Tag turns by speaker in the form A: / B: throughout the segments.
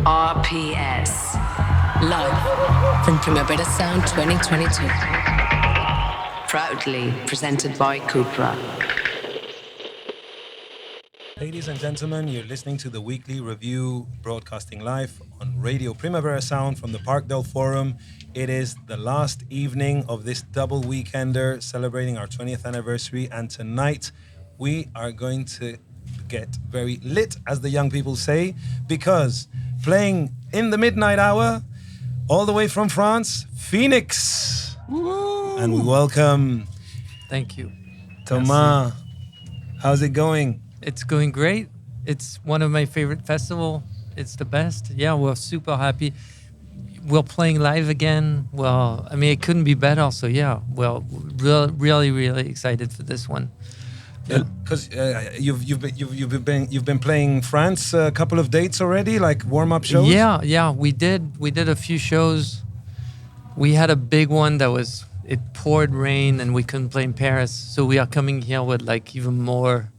A: RPS. Live from Primavera Sound 2022. Proudly presented by Cupra.
B: Ladies and gentlemen, you're listening to the weekly review broadcasting live on Radio Primavera Sound from the Parkdale Forum. It is the last evening of this double weekender celebrating our 20th anniversary, and tonight we are going to get very lit, as the young people say, because playing in the midnight hour, all the way from France, Phoenix. Woo! And we welcome...
C: Thank you.
B: Thomas.
C: Merci.
B: How's it going?
C: It's going great. It's one of my favorite festivals. It's the best. Yeah, we're super happy. We're playing live again. Well, I mean, it couldn't be better. So yeah, well, really excited for this one.
B: Yeah, because you've been playing France a couple of dates already, like warm-up shows.
C: Yeah, we did a few shows. We had a big one that was, it poured rain and we couldn't play in Paris. So we are coming here with like even more,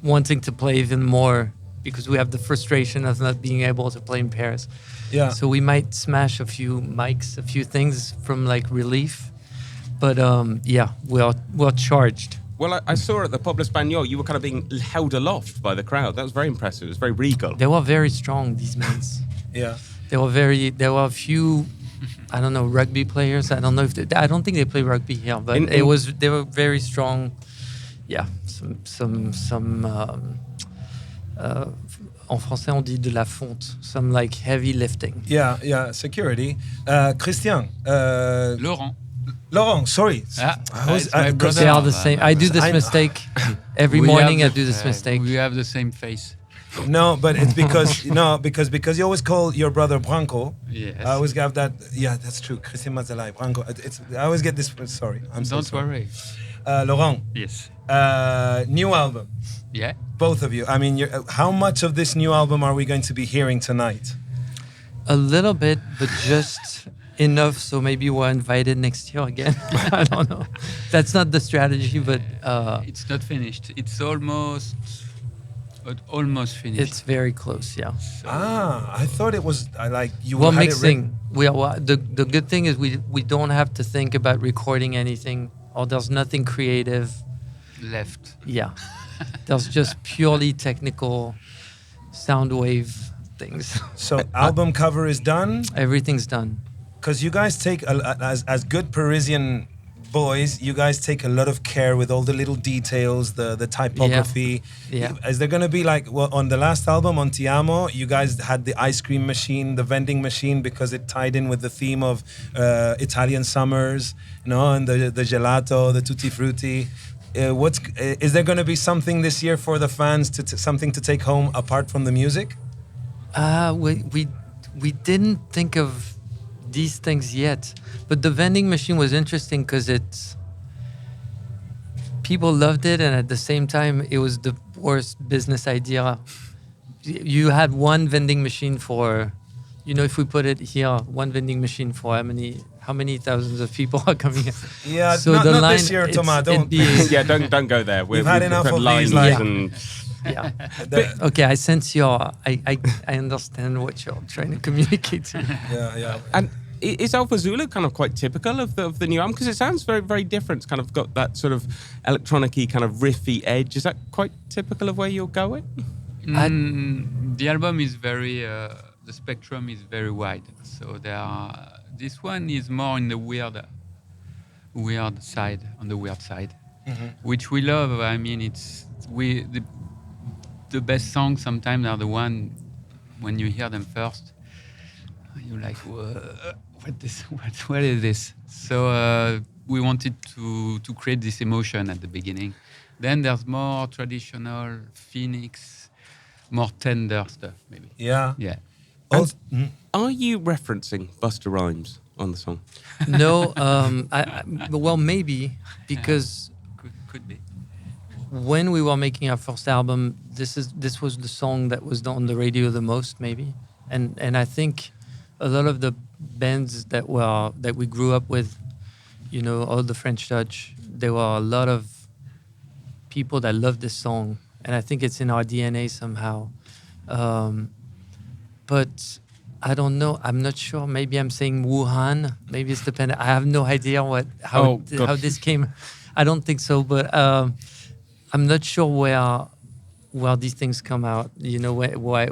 C: wanting to play even more because we have the frustration of not being able to play in Paris.
B: Yeah.
C: So we might smash a few mics, a few things from like relief, but yeah, we're charged.
D: Well, I saw at the Pop Espagnol, you were kind of being held aloft by the crowd. That was very impressive. It was very regal.
C: They were very strong, these men.
B: Yeah.
C: There were a few, I don't know, rugby players. I don't know if I don't think they play rugby here, but they were very strong. Yeah, en français on dit de la fonte, some like heavy lifting.
B: Yeah, security. Christian. Laurent, sorry.
C: They are the same. I do this mistake every morning. I do this mistake.
E: We have the same face.
B: No, but it's because because you always call your brother Branco.
E: Yes.
B: I always have that. Yeah, that's true. Christian Mazzalai, Branco. I always get this. Sorry, I'm so sorry.
E: Don't worry.
B: Laurent.
E: Yes.
B: New album.
E: Yeah.
B: Both of you. I mean, how much of this new album are we going to be hearing tonight?
C: A little bit, but just enough so maybe we're invited next year again. I don't know. That's not the strategy, but
E: it's not finished. It's almost finished.
C: It's very close, yeah.
E: So
B: I thought it was like you
C: were
B: had
C: mixing. The good thing is we don't have to think about recording anything, or there's nothing creative
E: left.
C: Yeah. There's just purely technical sound wave things.
B: So album cover is done?
C: Everything's done.
B: Because you guys take, as good Parisian boys, you guys take a lot of care with all the little details, the typography.
C: Yeah.
B: Is there going to be like, well, on the last album, on Ti Amo, you guys had the ice cream machine, the vending machine, because it tied in with the theme of Italian summers, and the gelato, the tutti frutti. Is there going to be something this year for the fans, something to take home apart from the music?
C: We didn't think of these things yet, but the vending machine was interesting because people loved it, and at the same time it was the worst business idea. You had one vending machine for, if we put it here, one vending machine for how many thousands of people are coming in?
B: Yeah,
C: so
B: not
C: line,
B: this year, Thomas. Don't.
D: Yeah, don't go there.
B: We've had enough of these.
C: Yeah. Okay, I sense I understand what you're trying to communicate to.
B: Yeah.
D: And is Alpha Zulu kind of quite typical of the new album? Because it sounds very, very different. It's kind of got that sort of electronic-y, kind of riffy edge. Is that quite typical of where you're going?
E: The album is very, the spectrum is very wide. So this one is more in the weird side, on the weird side, which we love. I mean, the best songs sometimes are the one when you hear them first, you're like, what is this? So we wanted to create this emotion at the beginning. Then there's more traditional Phoenix, more tender stuff, maybe.
B: Yeah.
D: Are you referencing Busta Rhymes on the song?
C: No, well, maybe, because
E: could be.
C: When we were making our first album, this was the song that was on the radio the most, maybe, and I think a lot of the bands that we grew up with, all the French Touch, there were a lot of people that loved this song, and I think it's in our DNA somehow. but I don't know. I'm not sure. Maybe I'm saying Wuhan. Maybe it's dependent. I have no idea how this came. I don't think so, but I'm not sure where these things come out. You know why?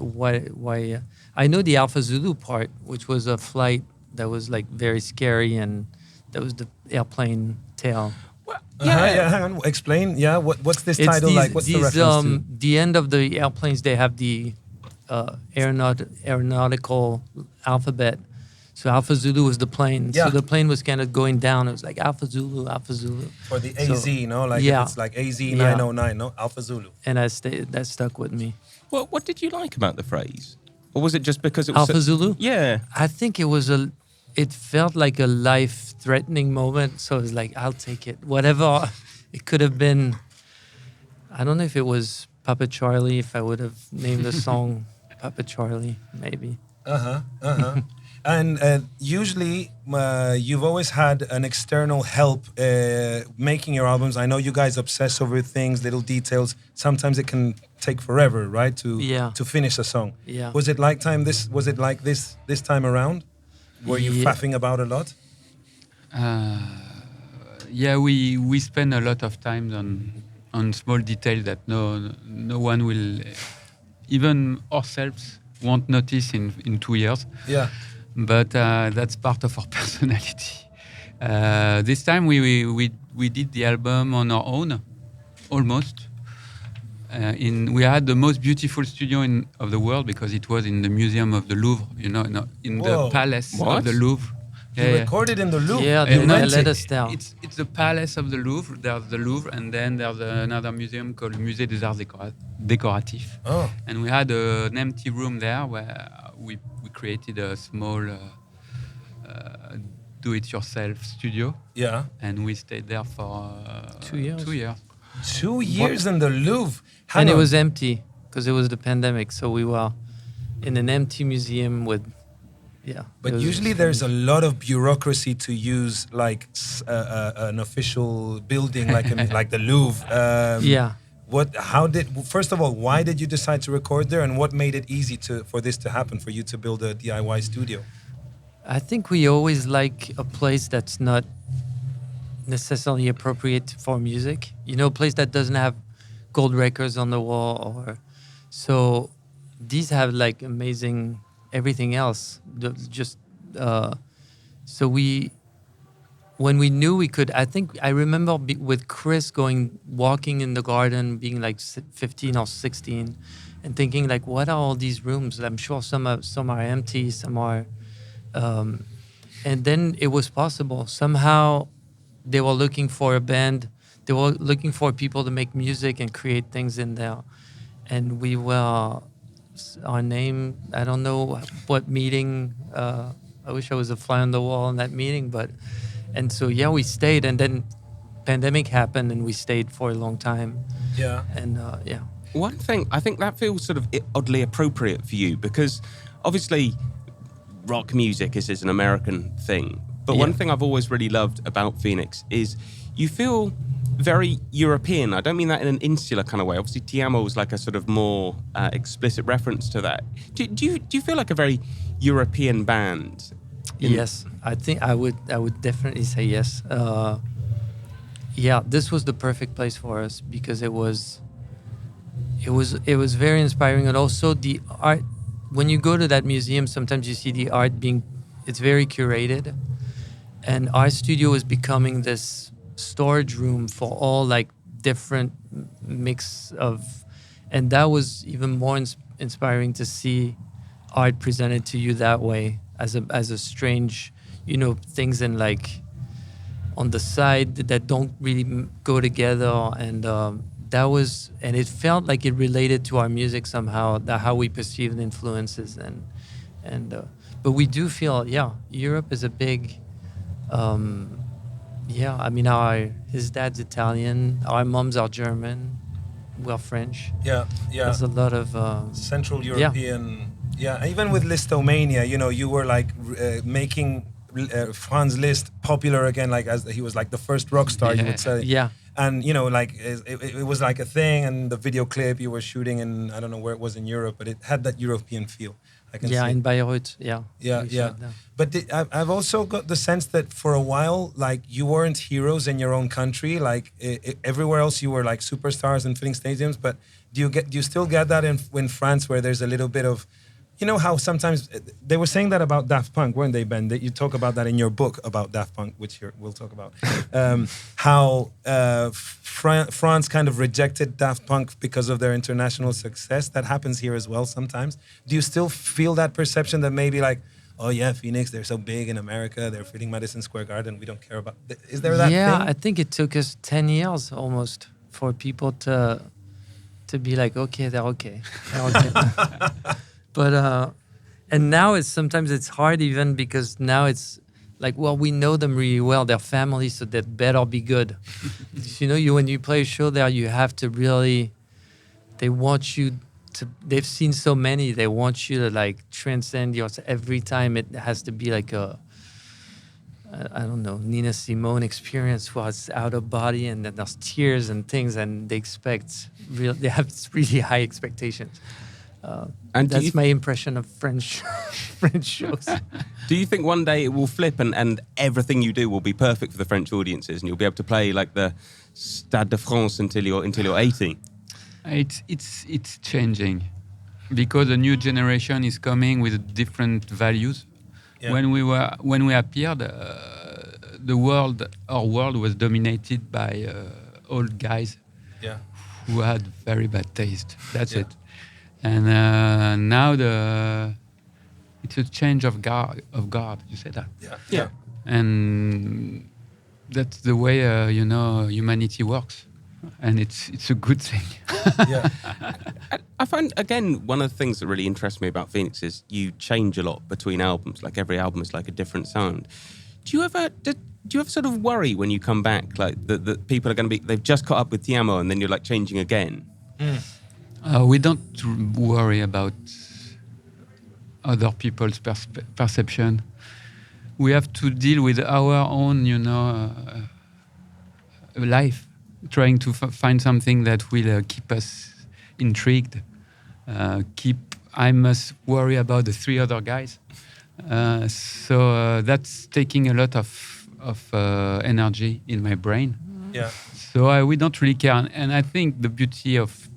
C: I know the Alpha Zulu part, which was a flight that was like very scary, and that was the airplane tail.
B: Hang on. Explain. Yeah, what's this title like? What's the reference to?
C: The end of the airplanes, they have the aeronautical alphabet. So Alpha Zulu was the plane.
B: Yeah.
C: So the plane was kind of going down. It was like Alpha Zulu, Alpha Zulu.
B: For the AZ, no? Like
C: yeah.
B: if it's like AZ 909, no? Alpha Zulu.
C: And that stuck with me.
D: Well, what did you like about the phrase? Or was it just because it was
C: Alpha Zulu?
D: Yeah.
C: I think it felt like a life-threatening moment. So it was like, I'll take it. Whatever it could have been. I don't know if it was Papa Charlie, if I would have named the song Papa Charlie, maybe.
B: And usually, you've always had an external help making your albums. I know you guys obsess over things, little details. Sometimes it can take forever, right, to finish a song.
C: Yeah.
B: Was it like this time around? Were you faffing about a lot?
E: Yeah, we spend a lot of time on small details that no one will, even ourselves, won't notice in 2 years.
B: Yeah.
E: But that's part of our personality. This time we did the album on our own, almost. We had the most beautiful studio of the world because it was in the Museum of the Louvre, in the Palace of the Louvre.
B: You recorded in the Louvre?
C: Yeah, they let us down.
E: It's the Palace of the Louvre. There's the Louvre, and then there's another museum called Musée des Arts Décoratifs.
B: Oh.
E: And we had an empty room there where we created a small do-it-yourself studio.
B: Yeah.
E: And we stayed there for
C: 2 years.
E: 2 years.
B: 2 years in the Louvre.
C: And it was empty because it was the pandemic. So we were in an empty museum with,
B: But usually there's a lot of bureaucracy to use like an official building like the Louvre. First of all, why did you decide to record there, and what made it easy for this to happen, for you to build a DIY studio?
C: I think we always like a place that's not necessarily appropriate for music. A place that doesn't have gold records on the wall, so these have like amazing everything else. When we knew we could, I remember with Chris walking in the garden, being like 15 or 16, and thinking like, what are all these rooms? I'm sure some are empty, some are, and then it was possible. Somehow, they were looking for a band. They were looking for people to make music and create things in there, and we were. Our name, I don't know what meeting. I wish I was a fly on the wall in that meeting, and so we stayed, and then pandemic happened, and we stayed for a long time.
B: Yeah.
C: And
D: One thing, I think that feels sort of oddly appropriate for you because obviously rock music is an American thing. But one thing I've always really loved about Phoenix is you feel very European. I don't mean that in an insular kind of way. Obviously, Ti Amo was like a sort of more explicit reference to that. Do you feel like a very European band?
C: Yes, I think I would definitely say yes. This was the perfect place for us because it was very inspiring, and also the art. When you go to that museum, sometimes you see the art it's very curated, and our studio is becoming this storage room for all like different mix of, and that was even more inspiring to see art presented to you that way as a strange, things in like on the side that don't really go together, and and it felt like it related to our music somehow, how we perceived influences, but we do feel Europe is a big. His dad's Italian. Our moms are German. We're French.
B: Yeah.
C: There's a lot of
B: Central European. Yeah. Even with Listomania, you were like making Franz Liszt popular again, like as he was like the first rock star, you would say.
C: Yeah.
B: And you know, like it was like a thing, and the video clip you were shooting in, I don't know where it was in Europe, but it had that European feel. I can
C: Yeah,
B: see.
C: in Bayreuth. Yeah.
B: Yeah,
C: We
B: yeah.
C: shot there.
B: But I've also got the sense that for a while, like you weren't heroes in your own country. Like everywhere else, you were like superstars and filling stadiums. But do you still get that in France, where there's a little bit of, you know, how sometimes they were saying that about Daft Punk, weren't they, Ben? That you talk about that in your book about Daft Punk, which we'll talk about. How France kind of rejected Daft Punk because of their international success. That happens here as well sometimes. Do you still feel that perception that maybe like, oh yeah, Phoenix, they're so big in America, they're filling Madison Square Garden, we don't care about... Is there that
C: Yeah,
B: thing?
C: I think it took us 10 years almost for people to be like, okay, they're okay. They're okay. But and now sometimes it's hard even because now it's like, well, we know them really well, their family, so that better be good. You know, when you play a show there, you have to really, they want you to, they've seen so many, they want you to like transcend yours every time. It has to be like I don't know, Nina Simone experience where it's out of body and then there's tears and things, and they have really high expectations.
D: And
C: That's my impression of French French shows.
D: Do you think one day it will flip and everything you do will be perfect for the French audiences and you'll be able to play like the Stade de France until you're 80?
E: It's changing because a new generation is coming with different values.
B: Yeah.
E: When we appeared, our world was dominated by old guys
B: Yeah.
E: who had very bad taste. That's
B: Yeah.
E: it. And now it's a change of guard. You say that,
B: Yeah.
D: Yeah.
E: and that's the way humanity works, and it's a good thing.
B: Yeah.
D: I find, again, one of the things that really interests me about Phoenix is you change a lot between albums. Like every album is like a different sound. Do you ever sort of worry when you come back, like that people are going to they've just caught up with Tiamo and then you're like changing again?
E: We don't worry about other people's perception. We have to deal with our own, life, trying to find something that will keep us intrigued. I must worry about the three other guys. So that's taking a lot of energy in my brain.
B: Yeah.
E: So we don't really care. And I think the beauty of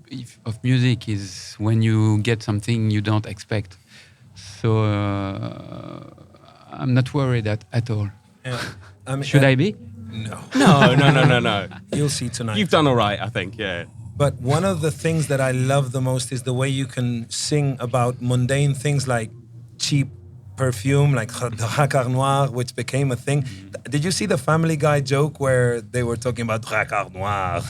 E: music is when you get something you don't expect. So I'm not worried at all.
B: Yeah. I mean,
E: Should I be?
B: No.
D: No.
B: You'll see tonight.
D: You've done all right, I think, yeah.
B: But one of the things that I love the most is the way you can sing about mundane things like cheap perfume, like the Jacquard Noir, which became a thing. Did you see the Family Guy joke where they were talking about Jacquard Noir?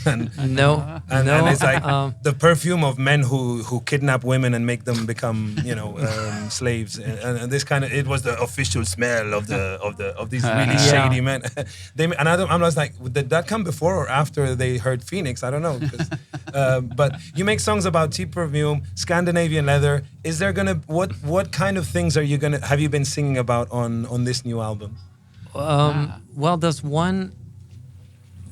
C: No.
B: And it's like the perfume of men who kidnap women and make them become, slaves. And this kind of, it was the official smell of these really shady men. I was like, did that come before or after they heard Phoenix? I don't know. But you make songs about cheap perfume, Scandinavian leather. Is there gonna what kind of things have you been singing about on this new album?
C: Well, there's one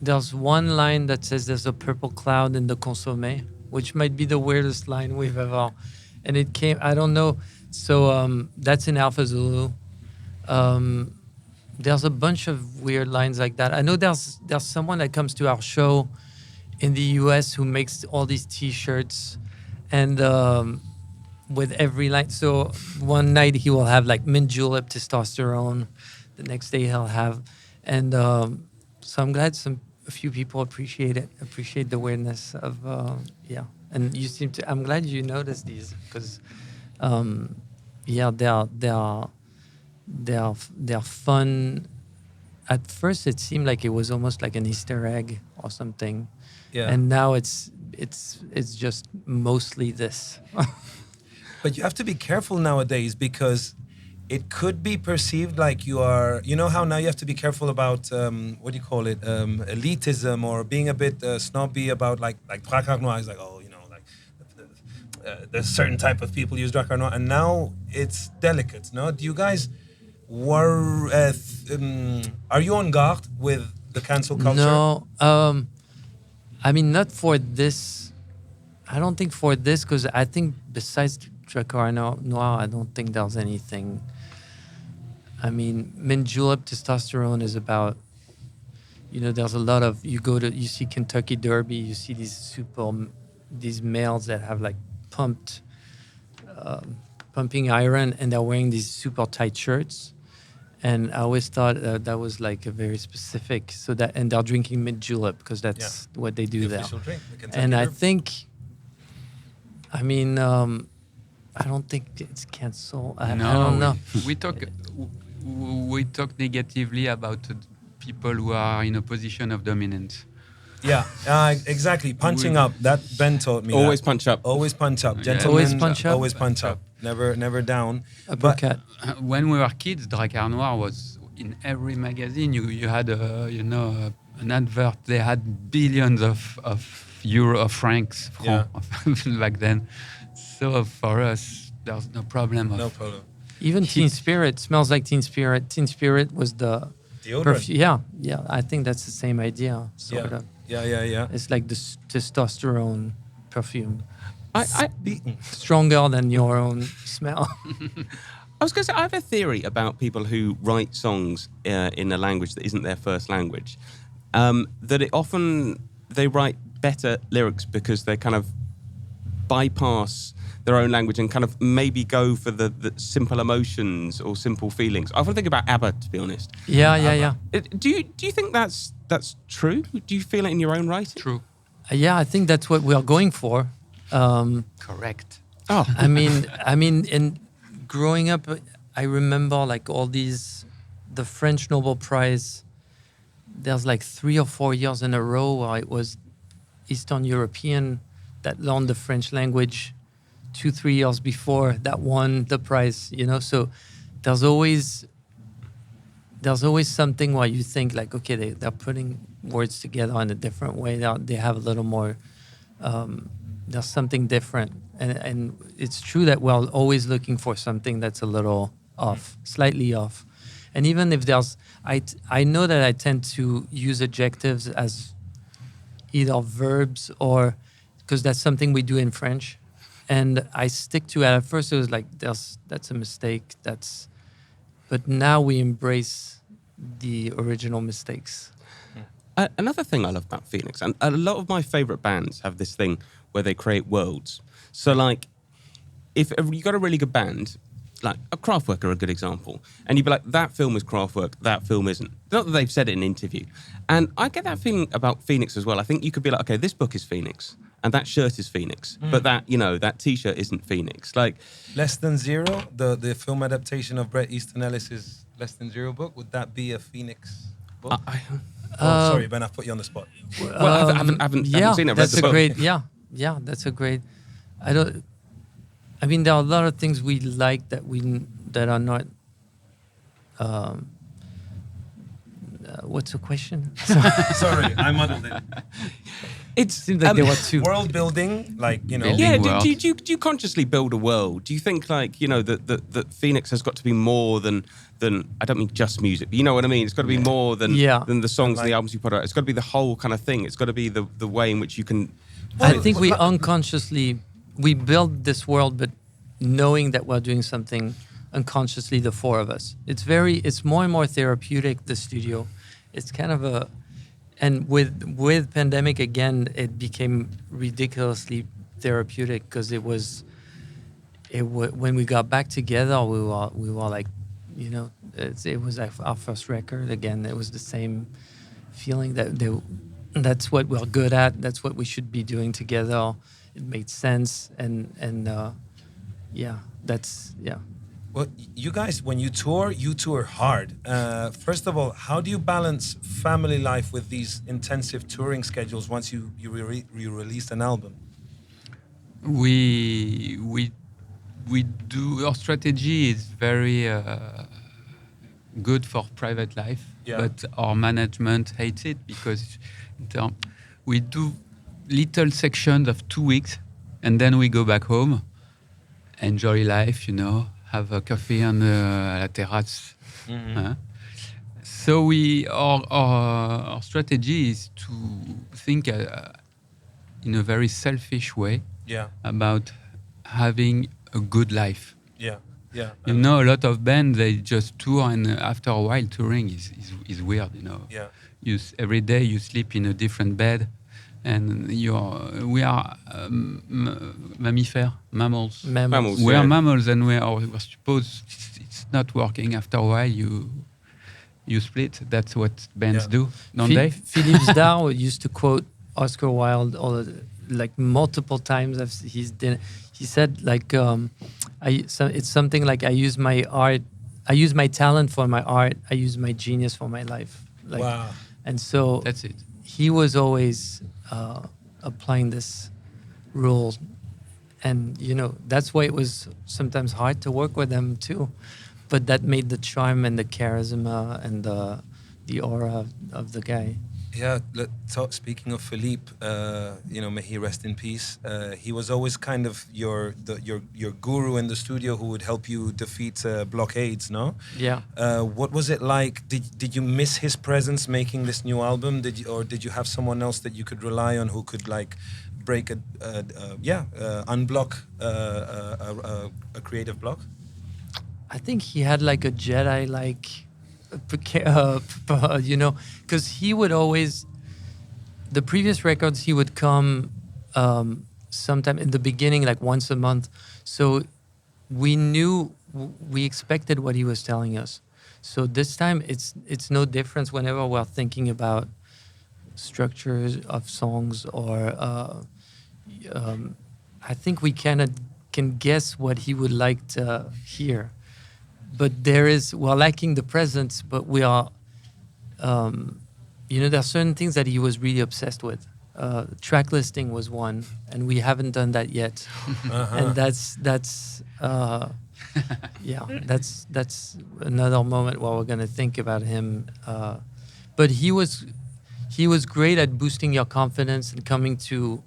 C: line that says there's a purple cloud in the consommé, which might be the weirdest line we've ever. And it came, I don't know. So that's in Alpha Zulu. There's a bunch of weird lines like that. I know there's someone that comes to our show in the US who makes all these T-shirts, and with every line. So one night he will have like mint julep, testosterone. The next day he'll have, and so I'm glad a few people appreciate the weirdness of And you seem to. I'm glad you noticed these because, they're fun. At first, it seemed like it was almost like an Easter egg or something.
B: Yeah.
C: And now it's just mostly this.
B: But you have to be careful nowadays because it could be perceived like you are, you know how now you have to be careful about, what do you call it, elitism or being a bit snobby about like Jacquard Noir is like, oh, there's a certain type of people use Jacquard Noir, and now it's delicate, no? Do you guys, are you on guard with the cancel culture?
C: No, I mean not for this. I don't think for this because I think besides Dracar Noir, I don't think there's anything. I mean, mint julep testosterone is about. There's a lot of you see Kentucky Derby, you see these males that have like pumping iron, and they're wearing these super tight shirts. And I always thought that was like a very specific. And they're drinking mint julep because that's what they do
B: The
C: there.
B: official drink, the Kentucky
C: And I
B: Derby.
C: think, I mean, I don't think it's cancel. I don't know.
E: We talk negatively about people who are in a position of dominance.
B: Yeah, exactly. Punching up. That Ben taught me.
D: Always
B: that.
D: punch up.
B: Always punch up.
E: Yeah.
B: Gentlemen,
C: Always punch up.
B: Always punch up. Never down.
C: Uppercut.
E: When we were kids, Dracar Noir was in every magazine. You had an advert. They had billions of euro francs back then. So for us, there's no problem.
B: No problem.
C: Even Teen Spirit smells like Teen Spirit. Teen Spirit was the
B: Deodorant.
C: Yeah. I think that's the same idea, sort of.
B: Yeah.
C: It's like the testosterone perfume,
D: I
C: stronger than your own smell.
D: was going to say, I have a theory about people who write songs in a language that isn't their first language. That they write better lyrics because they kind of bypass their own language and kind of maybe go for the simple emotions or simple feelings. I often think about ABBA, to be honest.
C: Yeah.
D: Do you think that's true? Do you feel it in your own writing?
E: True.
C: Yeah, I think that's what we are going for.
E: Correct.
D: Oh,
C: I mean, in growing up, I remember like the French Nobel Prize. There's like 3 or 4 years in a row where it was Eastern European that learned the French language 2-3 years before that won the prize. So there's always something where you think like, okay, they're putting words together in a different way. They have a little more. There's something different, and it's true that we're always looking for something that's a little off, slightly off. And even if I know that I tend to use adjectives as either verbs or because that's something we do in French, and I stick to it. At first, it was like that's a mistake. But now we embrace the original mistakes.
D: Another thing I love about Phoenix, and a lot of my favorite bands have this thing where they create worlds. So, like, if you got a really good band, like a Kraftwerk are a good example, and you'd be like, that film is Kraftwerk, that film isn't. Not that they've said it in an interview. And I get that feeling about Phoenix as well. I think you could be like, okay, this book is Phoenix, and that shirt is Phoenix, but that T-shirt isn't Phoenix. Like,
B: Less Than Zero, the film adaptation of Bret Easton Ellis's Less Than Zero book, would that be a Phoenix book? Sorry, Ben, I've put you on the spot.
D: Well, I haven't seen it.
C: That's
D: read the
C: a
D: book.
C: great. Yeah, that's a great. I mean, there are a lot of things we like that are not. What's the question?
B: Sorry, I muddled it.
C: It seems like there were two.
B: World building, like,
E: Building
D: Yeah,
E: world.
D: do you consciously build a world? Do you think like that Phoenix has got to be more than I don't mean just music, but you know what I mean? It's got to be more than the songs and the albums you put out. It's got to be the whole kind of thing. It's got to be the way in which you can.
C: I think we unconsciously we build this world, but knowing that we're doing something unconsciously, the four of us. It's more and more therapeutic. The studio, it's kind of a. And with pandemic again, it became ridiculously therapeutic because when we got back together, we were like, it was like our first record again. It was the same feeling that's what we're good at. That's what we should be doing together. It made sense, and that's.
B: Well, you guys, when you tour hard. First of all, how do you balance family life with these intensive touring schedules once you released an album?
E: We do. Our strategy is very good for private life, but our management hates it because we do little sections of 2 weeks, and then we go back home, enjoy life, have a coffee on la terrace.
B: Mm-hmm.
E: So our strategy is to think in a very selfish way
B: Yeah,
E: about having a good life.
B: yeah, yeah.
E: You know, a lot of bands, they just tour, and after a while, touring is weird, you know.
B: Yeah.
E: Every day you sleep in a different bed, and we are mammals.
C: Mammals.
E: We are
D: yeah.
E: mammals, and we're supposed it's not working. After a while, you split. That's what bands
B: Yeah.
E: do, don't they?
C: Philippe Zdar used to quote Oscar Wilde like multiple times. He said like it's something like I use my talent for my art. I use my genius for my life. Like,
B: Wow.
C: and so
E: That's it.
C: he was always applying this rule, and that's why it was sometimes hard to work with him too. But that made the charm and the charisma and the aura of the guy.
B: Yeah, speaking of Philippe, may he rest in peace. He was always kind of your guru in the studio who would help you defeat blockades, no?
C: Yeah.
B: What was it like? Did you miss his presence making this new album? Did you have someone else that you could rely on who could like break unblock a creative block?
C: I think he had like a Jedi, like, because he would always, the previous records, he would come sometime in the beginning, like once a month. So we expected what he was telling us. So this time it's no difference whenever we're thinking about structures of songs or I think we can guess what he would like to hear. But we're lacking the presence, but we are, there are certain things that he was really obsessed with. Track listing was one, and we haven't done that yet. And that's another moment where we're gonna think about him. But he was great at boosting your confidence and coming to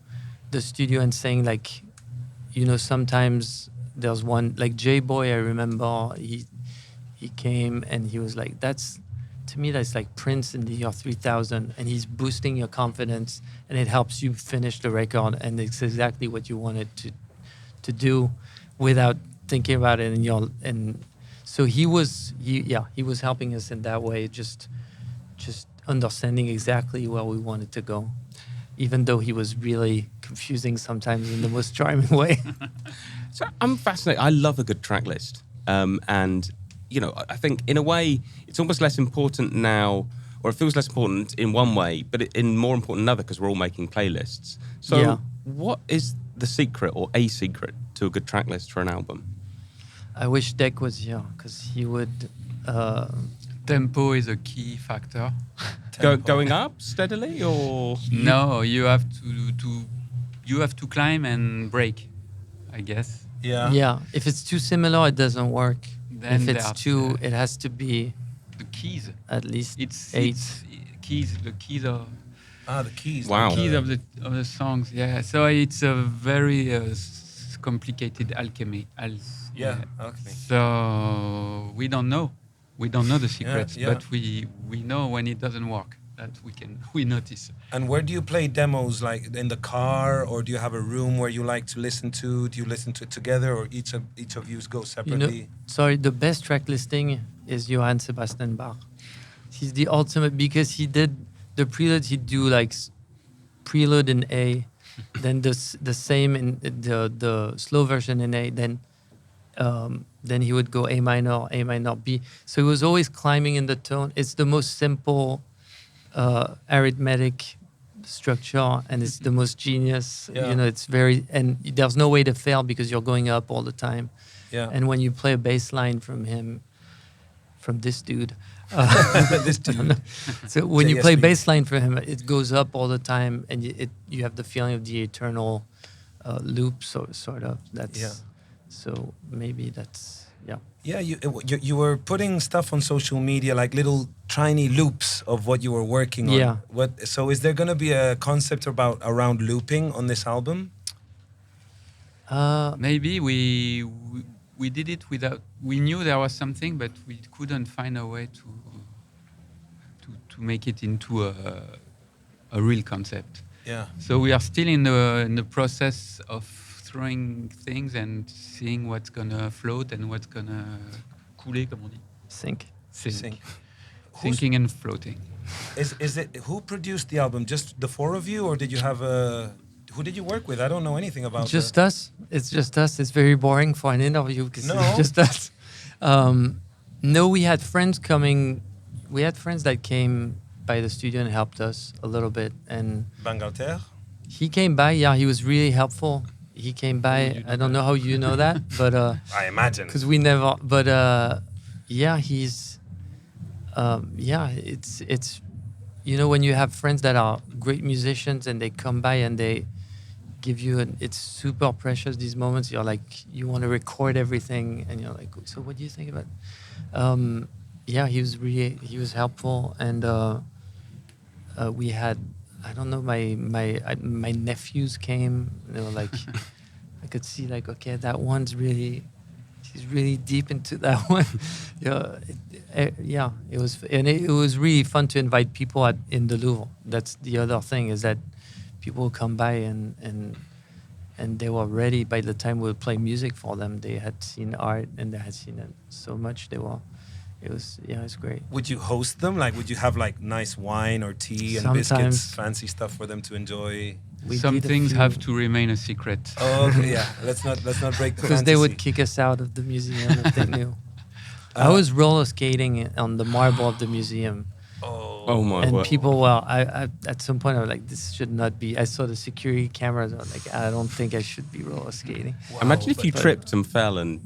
C: the studio and saying like, sometimes there's one like J-Boy. I remember he came and he was like, to me that's like Prince in the year 3000, and he's boosting your confidence and it helps you finish the record, and it's exactly what you wanted to do without thinking about it. And so he was helping us in that way, just understanding exactly where we wanted to go, even though he was really confusing sometimes in the most charming way.
D: So I'm fascinated. I love a good track list. And, I think in a way it's almost less important now, or it feels less important in one way, but in more important another, because we're all making playlists. So what is the secret or a secret to a good track list for an album?
C: I wish Deck was here because he would...
E: Tempo is a key factor.
D: Going up steadily, or
E: No, you have to climb and break, I guess.
B: Yeah.
C: Yeah, if it's too similar, it doesn't work.
E: Then
C: If it's too, it has to be
E: the keys.
C: at least
E: It's
C: 8.
E: keys. The keys are
B: The keys.
D: Wow.
E: the keys of the songs. Yeah. So it's a very complicated alchemy.
B: Yeah. Okay.
E: So we don't know. We don't know the secrets,
B: yeah.
E: but we know when it doesn't work. That we notice.
B: And where do you play demos? Like in the car, or do you have a room where you like to listen to? Do you listen to it together, or each of you go separately?
C: Sorry, the best track listing is Johann Sebastian Bach. He's the ultimate, because he did the prelude. He'd do like prelude in A, then the same in the slow version in A, then he would go A minor, B. So he was always climbing in the tone. It's the most simple arithmetic structure, and it's the most genius.
B: Yeah.
C: It's very, and there's no way to fail because you're going up all the time.
B: Yeah.
C: And when you play a bass line from this dude,
B: This dude.
C: so when
B: Say
C: you
B: yes,
C: play
B: please.
C: bass line for him, it goes up all the time, and you have the feeling of the eternal loop, sort of. That's
B: Yeah.
C: So maybe that's
B: Yeah, you were putting stuff on social media, like little tiny loops of what you were working on.
C: Yeah.
B: So is there gonna be a concept around looping on this album?
E: Maybe we did it without. We knew there was something, but we couldn't find a way to make it into a real concept.
B: Yeah.
E: So we are still in the process of throwing things and seeing what's gonna float and what's gonna couler, comme on dit.
C: Sync.
B: Sync.
E: Sinking and floating.
B: Is it who produced the album? Just the four of you, or did you have who did you work with? I don't know anything about
C: Just us. It's just us. It's very boring for an interview because
B: No.
C: it's just us. No, we had friends coming. We had friends that came by the studio and helped us a little bit. And
B: Bangalter.
C: he came by. Yeah, he was really helpful. He came by. I don't know how you know that, but
B: I imagine.
C: because we never. But yeah, he's. Yeah, it's. You know, when you have friends that are great musicians and they come by and they give you it's super precious, these moments. You're like, you want to record everything and you're like, so what do you think about it? Yeah, he was helpful. And we had, I don't know, my nephews came, they were like, I could see like, okay, that one's he's really deep into that one. Yeah, it was really fun to invite people in the Louvre. That's the other thing, is that people come by and they were ready by the time we would play music for them. They had seen art and they had seen it so much. It was great.
B: Would you host them? Like, would you have like nice wine or tea and
C: Sometimes.
B: biscuits, fancy stuff for them to enjoy?
E: Some
C: did a
E: things
C: few-
E: have to remain a secret.
B: Oh, okay, yeah. Let's not break the
C: because they would
B: fantasy.
C: kick us out of the museum if they knew. I was roller skating on the marble of the museum.
D: Oh my
C: And
D: word.
C: people, I at some point I was like, this should not be. I saw the security cameras. I was like, I don't think I should be roller skating.
D: Imagine if you
C: but-
D: tripped and fell and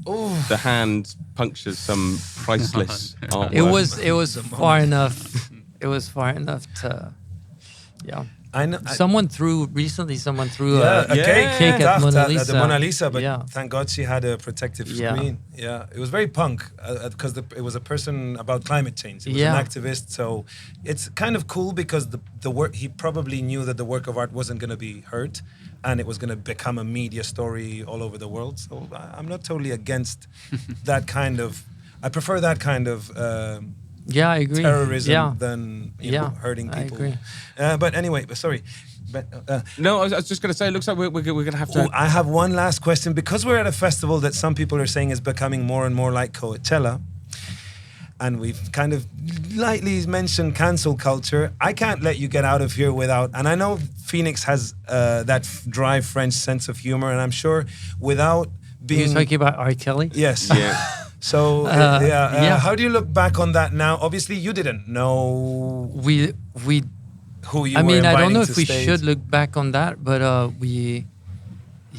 D: the hand punctures some priceless artwork.
C: It was far enough. It was far enough to, yeah.
B: I know.
C: Someone threw recently. Someone threw
B: Yeah,
C: a
B: a cake,
C: cake at
B: daft
C: Mona
B: the
C: Lisa.
B: Mona Lisa, but
C: Yeah.
B: thank God she had a protective
C: Yeah.
B: screen. Yeah, it was very punk because it was a person about climate change. It was
C: Yeah.
B: an activist, so it's kind of cool because the work, he probably knew that the work of art wasn't going to be hurt, and it was going to become a media story all over the world. So I'm not totally against that kind of. I prefer that kind of.
C: Yeah, I agree.
B: Terrorism
C: Yeah.
B: than
C: Yeah,
B: hurting
C: I
B: people.
C: agree.
B: But anyway, sorry. But,
D: No, I was just going to say, it looks like we're going to have to...
B: Ooh, I have one last question. Because we're at a festival that some people are saying is becoming more and more like Coachella, and we've kind of lightly mentioned cancel culture, I can't let you get out of here without, and I know Phoenix has that dry French sense of humor, and I'm sure without
C: You're
B: being...
C: talking about R. Kelly?
B: Yes.
D: Yeah.
B: So,
C: yeah.
B: how do you look back on that now? Obviously, you didn't know
C: We
B: who you
C: I
B: were
C: mean, I don't
B: inviting
C: know
B: to
C: if we
B: stage.
C: should look back on that, but we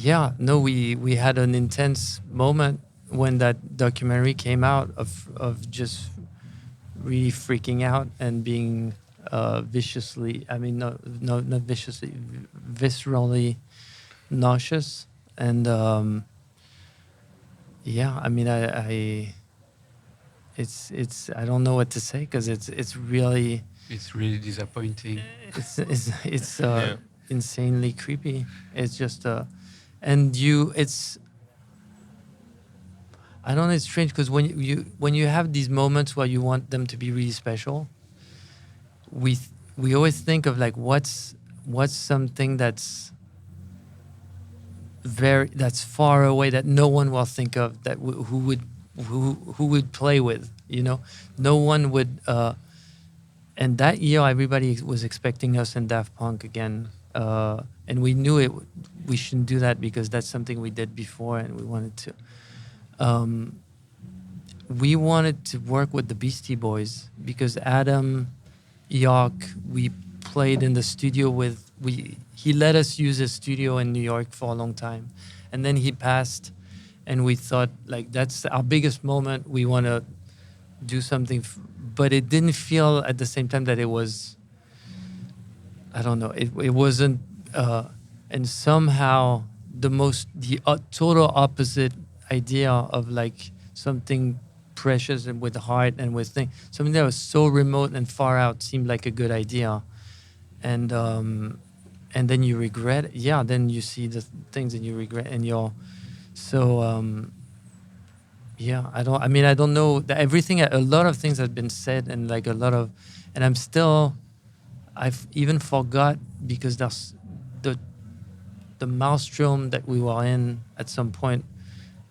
C: had an intense moment when that documentary came out of just really freaking out and being viciously, I mean, not viciously, viscerally nauseous. And I mean, it's I don't know what to say because it's really.
E: It's really disappointing.
C: It's
B: Yeah.
C: insanely creepy. It's just I don't know. It's strange because when you have these moments where you want them to be really special, we always think of like what's something that's far away that no one will think of, that who would play with, you know. No one would. And that year, everybody was expecting us in Daft Punk again, and we knew we shouldn't do that because that's something we did before, and we wanted to. We wanted to work with the Beastie Boys because Adam York, we played in the studio with. He let us use his studio in New York for a long time, and then he passed, and we thought like that's our biggest moment. We want to do something. But it didn't feel at the same time that it was, I don't know, it wasn't, and somehow the total opposite idea of like something precious and with heart and with something that was so remote and far out seemed like a good idea. And then you regret it. Yeah, then you see the things and you regret and so Yeah, I don't. I mean, I don't know. Everything. A lot of things have been said, and like a lot of, and I'm still. I've even forgot because there's the maelstrom that we were in at some point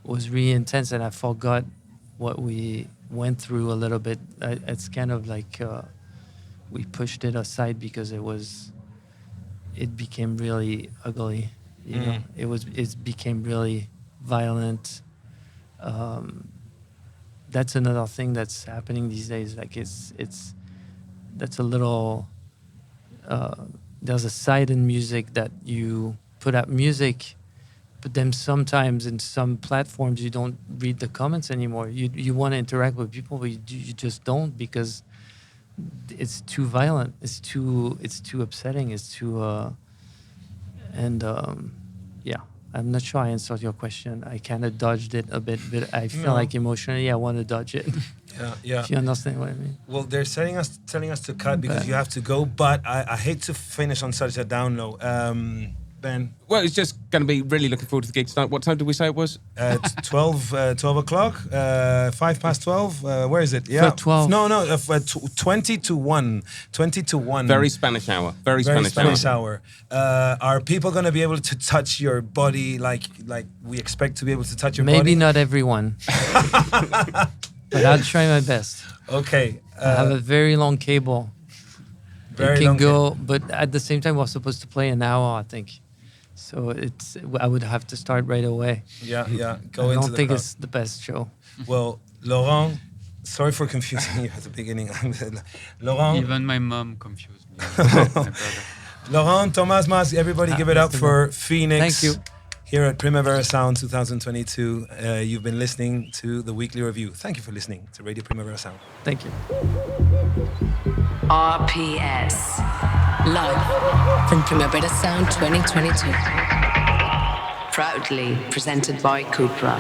C: was really intense, and I forgot what we went through a little bit. It's kind of like we pushed it aside because it became really ugly. You know, it became really violent. That's another thing that's happening these days. Like that's a little. There's a side in music that you put out music, but then sometimes in some platforms you don't read the comments anymore. You want to interact with people, but you just don't because it's too violent. It's too upsetting. It's too yeah. I'm not sure I answered your question. I kind of dodged it a bit, but I feel like emotionally I want to dodge it.
B: Yeah.
C: If you understand what I mean.
B: Well, they're telling us to cut because you have to go, but I hate to finish on such a down low. Ben?
D: Well, it's just going to be really looking forward to the gig tonight. What time did we say it was?
B: 12 o'clock, 12. Where is it? Yeah,
C: For 12.
B: No, 20 to 1. 20 to 1.
D: Very Spanish hour. Very
B: Spanish hour. Are people going to be able to touch your body like we expect to be able to touch your body?
C: Maybe not everyone, but I'll try my best.
B: Okay.
C: I have a very long cable.
B: Very
C: it can
B: long
C: go, but at the same time, we're supposed to play an hour, I think. So I would have to start right away.
B: Yeah.
C: I don't think it's the best show.
B: Well, Laurent, sorry for confusing you at the beginning. Laurent.
E: Even my mom confused me. My brother.
B: Laurent, Thomas, Mas, everybody give it up for Phoenix.
C: Thank you.
B: Here at Primavera Sound 2022. You've been listening to the Weekly Review. Thank you for listening to Radio Primavera Sound.
C: Thank you.
A: RPS. Live from Primavera Sound 2022. Proudly presented by Cupra.